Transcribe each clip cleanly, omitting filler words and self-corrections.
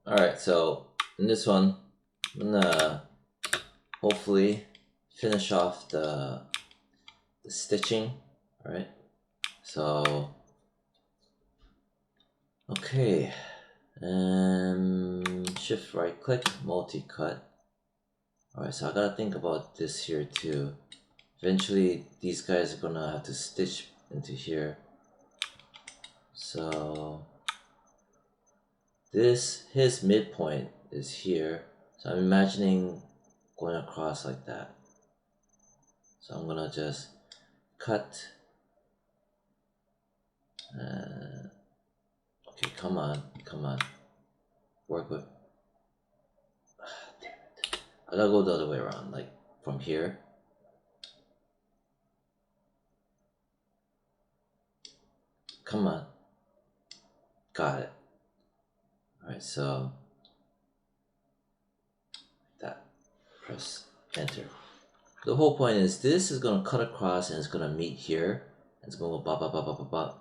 Alright, so in this one, I'm gonna hopefully finish off the stitching. Alright, so okay, and shift right click, multi-cut. Alright, so I gotta think about this here too. Eventually these guys are gonna have to stitch into here. So his midpoint is here, so I'm imagining going across like that. So I'm gonna just cut. Okay, come on, work with. Damn it! I gotta go the other way around, like from here. Come on, got it. All right, so that, press enter. The whole point is this is gonna cut across and it's gonna meet here. And it's gonna go ba ba ba ba ba ba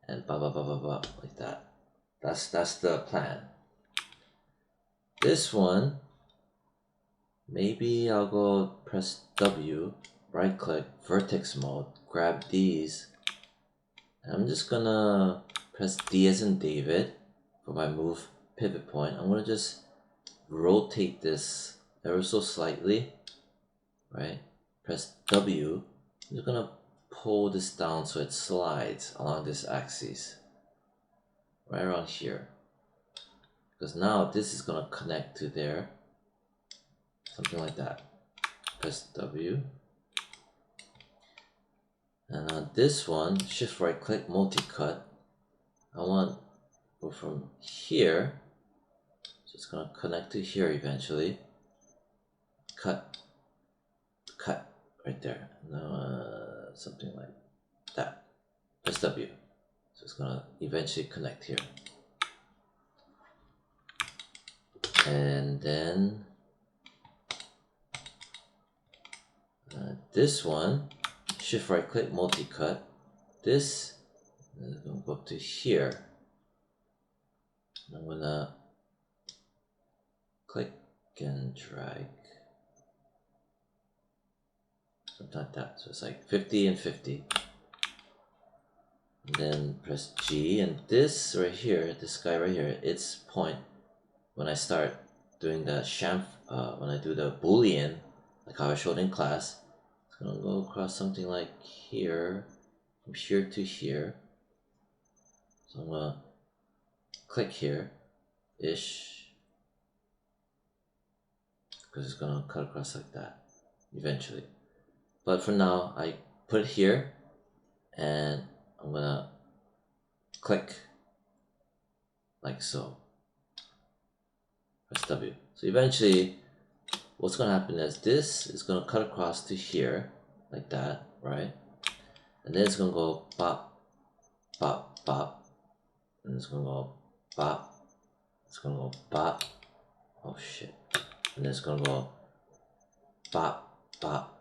and ba ba ba ba ba like that. That's the plan. This one, maybe I'll go press W, right click, vertex mode, grab these. And I'm just gonna press D as in David for my move pivot point. I'm gonna just rotate this ever so slightly, right? Press W. I'm just gonna pull this down so it slides along this axis, right around here. Because now this is gonna connect to there, something like that. Press W. And on this one, shift right click, multi-cut. I want to go from here, so it's gonna connect to here eventually. Cut, right there. Now something like that. Press W. So it's gonna eventually connect here. And then this one, shift right click, multi-cut. This is gonna go up to here. I'm gonna click and drag. Something like that. So it's like 50 and 50. And then press G, and this right here, this guy right here, its point when I start doing the when I do the boolean, like how I showed in class, it's gonna go across something like here, from here to here. So I'm gonna click here, ish, because it's gonna cut across like that eventually. But for now, I put it here, and I'm gonna click like so. Press W. So eventually, what's gonna happen is this is gonna cut across to here, like that, right? And then it's gonna go bop, bop, bop, and it's gonna go bop. It's gonna go bop. Oh shit! And then it's gonna go bop, bop,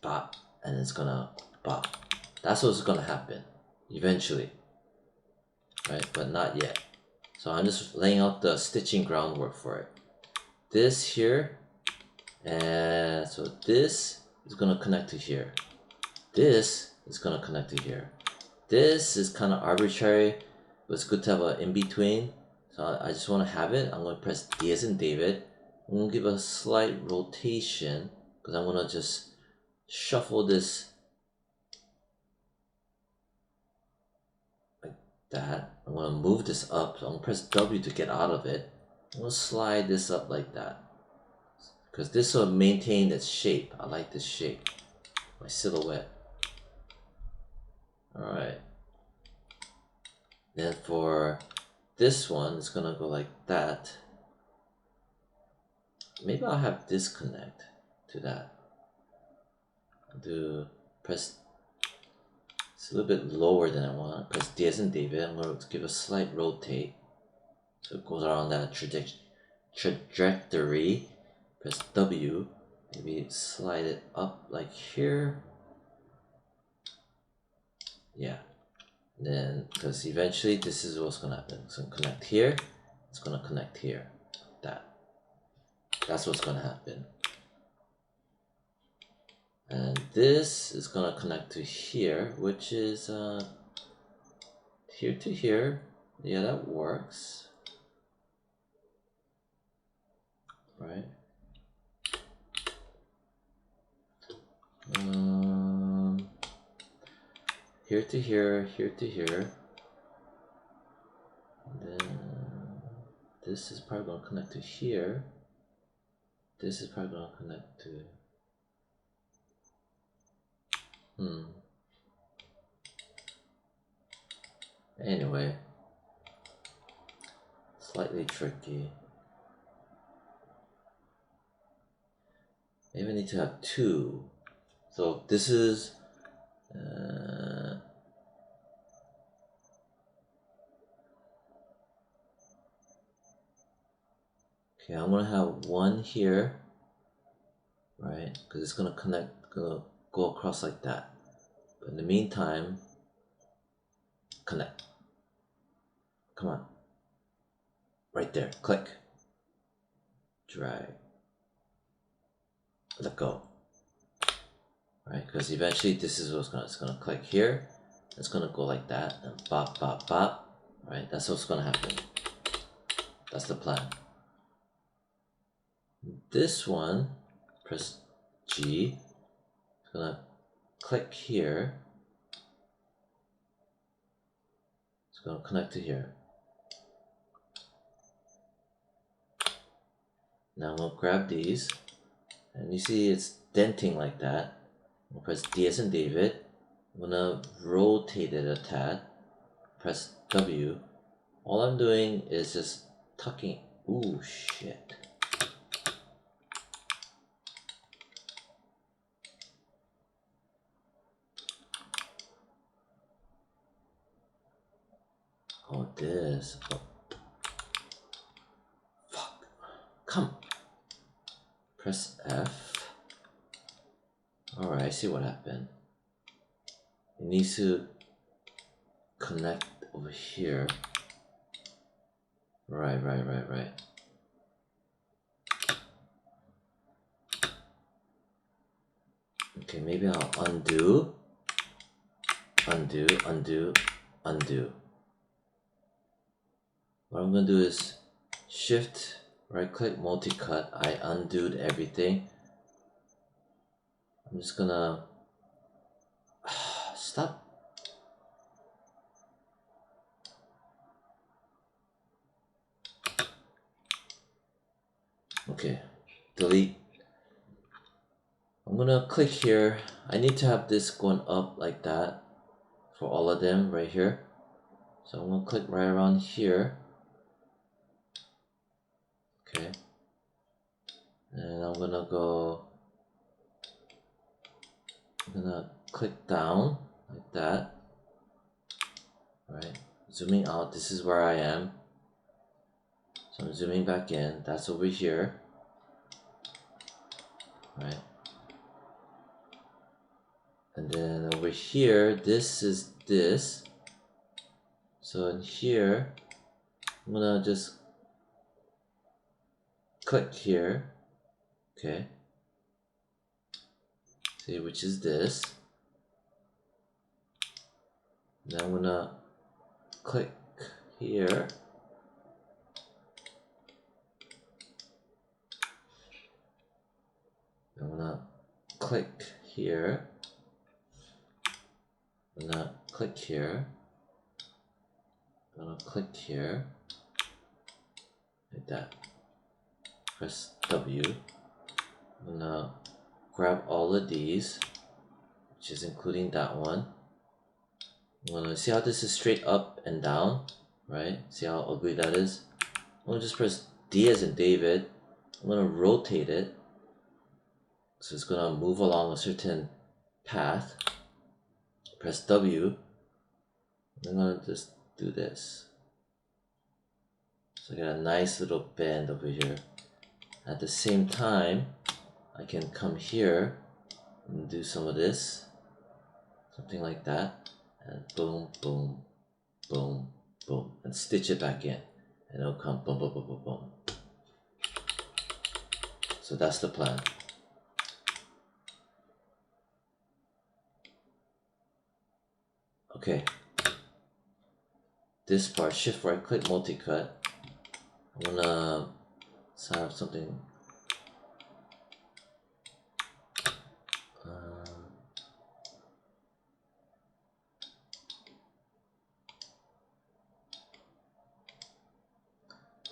bop, and it's gonna bop. That's what's gonna happen eventually, right? But not yet. So I'm just laying out the stitching groundwork for it. This here, and so this is gonna connect to here. This is gonna connect to here. This is kind of arbitrary, but it's good to have an in-between. So I just want to have it. I'm going to press D as in David. I'm going to give a slight rotation because I'm going to just shuffle this like that. I'm going to move this up. So I'm going to press W to get out of it. I'm going to slide this up like that because this will maintain its shape. I like this shape, my silhouette. Alright. Then for this one, it's gonna go like that. Maybe I'll have this connect to that. I'll do press. It's a little bit lower than I want. Press D as in David. I'm going to give a slight rotate, so it goes around that trajectory. Press W. Maybe slide it up like here. Yeah. And then, because eventually this is what's gonna happen. So connect here. it's gonna connect here. That's what's gonna happen. And this is gonna connect to here, which is here to here. Yeah, that works. Right. Here to here, here to here. And then this is probably gonna connect to here. This is probably gonna connect to Anyway, slightly tricky. Maybe I need to have two. So this is okay, I'm gonna have one here, right? Because it's gonna go across like that. But in the meantime, connect. Come on. Right there. Click. Drag. Let go. Right? Because eventually this is what's it's gonna click here. It's gonna go like that and bop bop bop. Right? That's what's gonna happen. That's the plan. This one, press G. It's gonna click here. It's gonna connect to here. Now I'm gonna grab these, and you see it's denting like that. I'm gonna press D as in David. I'm gonna rotate it a tad. Press W. All I'm doing is just tucking. Ooh, shit. Oh, this. Oh. Fuck. Come. Press F. Alright, I see what happened. It needs to connect over here. Right. Okay, maybe I'll undo. Undo. What I'm gonna do is shift, right click, multi-cut. I undid everything. I'm just gonna stop. Okay, delete. I'm gonna click here. I need to have this going up like that for all of them right here. So I'm gonna click right around here. Okay. And I'm gonna click down like that. Right. Zooming out, this is where I am. So I'm zooming back in, that's over here. Right. And then over here, this is this. So in here, I'm gonna just click here. Okay. See, which is this. Then I'm gonna click here. I'm gonna click here. I'm gonna click here. I'm gonna click here. Like that. Press W. I'm gonna grab all of these, which is including that one. I'm gonna see how this is straight up and down, right? See how ugly that is? I'm gonna just press D as in David. I'm gonna rotate it. So it's gonna move along a certain path. Press W. I'm gonna just do this. So I got a nice little bend over here. At the same time, I can come here and do some of this. Something like that. And boom, boom, boom, boom. And stitch it back in. and it'll come boom, boom, boom, boom, boom. So that's the plan. Okay. This part, shift right click, multi-cut. I wanna have something.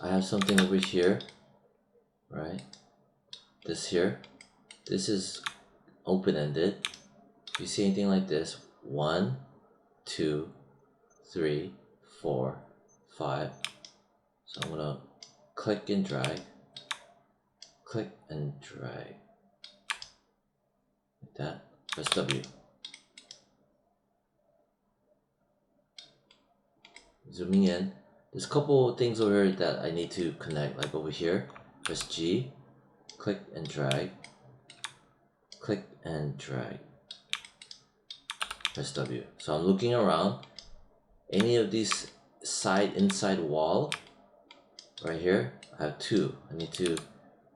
I have something over here, right? This here. This is open-ended. If you see anything like this, 1, 2, 3, 4, 5. So I'm gonna click and drag, click and drag, like that. Press W. Zooming in. There's a couple of things over here that I need to connect, like over here. Press G, click and drag, click and drag. Press W. So I'm looking around. Any of these inside wall right here, I have 2. I need to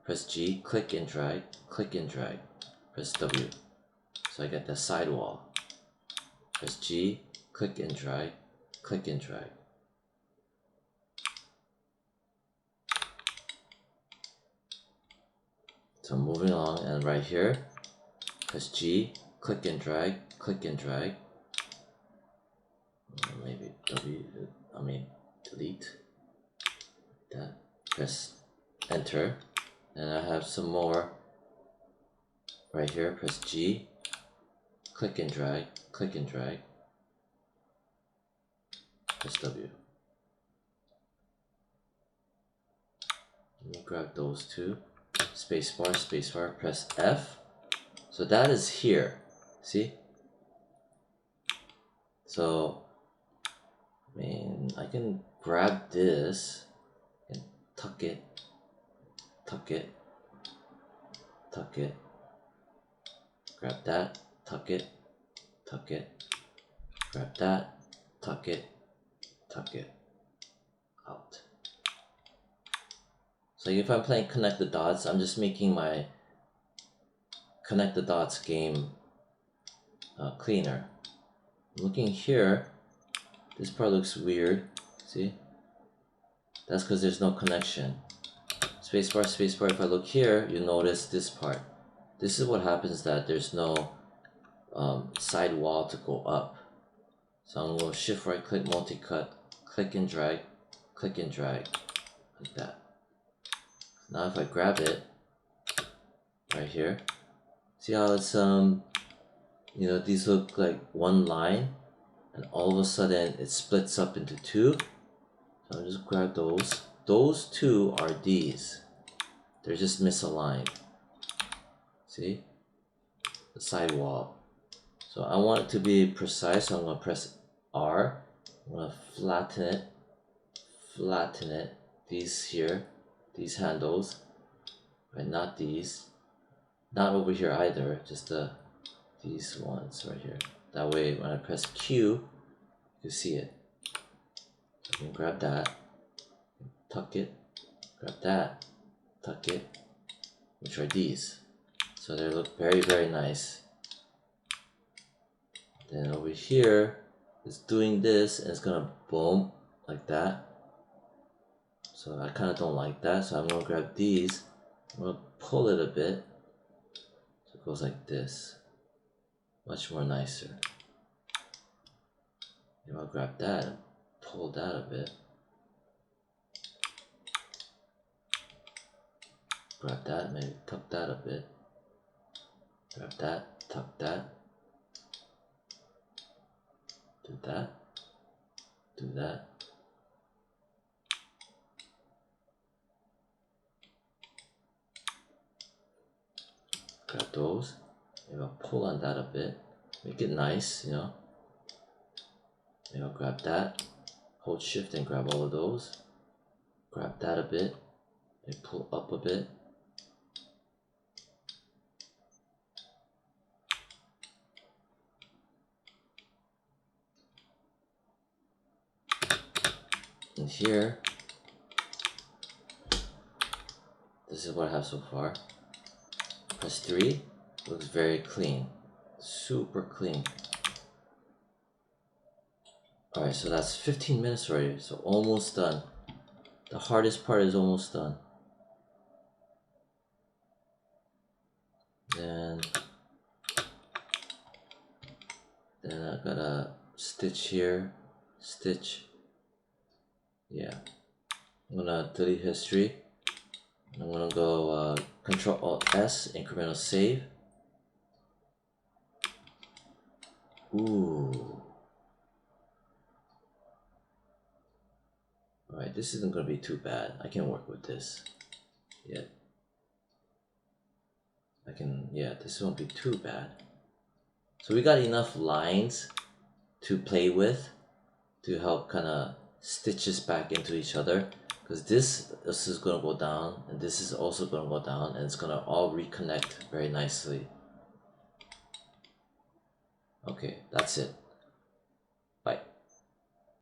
press G, click and drag, press W. So I get the side wall. Press G, click and drag, click and drag. So I'm moving along, and right here, press G, click and drag, maybe delete that, press enter, and I have some more right here. Press G, click and drag, press W. Let me grab those two. Spacebar, press F. So that is here. See? So I can grab this and tuck it, grab that, tuck it, grab that, tuck it, out. So if I'm playing connect the dots, I'm just making my connect the dots game cleaner. Looking here, this part looks weird. See? That's because there's no connection. Spacebar. If I look here, you notice this part. This is what happens, that there's no side wall to go up. So I'm going to shift right click, multi-cut, click and drag, like that. Now if I grab it right here, see how it's these look like one line, and all of a sudden it splits up into 2. So I'll just grab those. Those 2 are these. They're just misaligned. See? The side wall. So I want it to be precise, so I'm going to press R. I'm going to flatten it. These here, these handles, right? Not these. Not over here either, just these ones right here. That way when I press Q, you see it. So I can grab that, tuck it, grab that, tuck it, which are these. So they look very, very nice. Then over here, it's doing this, and it's gonna boom like that. So I kind of don't like that, so I'm gonna grab these. I'm gonna pull it a bit, so it goes like this. Much more nicer. I'll grab that and pull that a bit. Grab that, maybe tuck that a bit. Grab that, tuck that. Do that. Do that. Grab those. Maybe I'll pull on that a bit. Make it nice, Maybe I'll grab that. Hold shift and grab all of those. Grab that a bit. And pull up a bit. And here, this is what I have so far. Press 3. Looks very clean. Super clean. Alright, so that's 15 minutes already. So almost done. The hardest part is almost done. Then I gotta stitch here. Stitch. Yeah. I'm gonna delete history. I'm gonna go Control Alt S, incremental save. Ooh. Alright, this isn't gonna be too bad. I can work with this. Yeah. Yeah, this won't be too bad. So we got enough lines to play with to help kind of stitch this back into each other. Because this is gonna go down, and this is also gonna go down, and it's gonna all reconnect very nicely. Okay, that's it.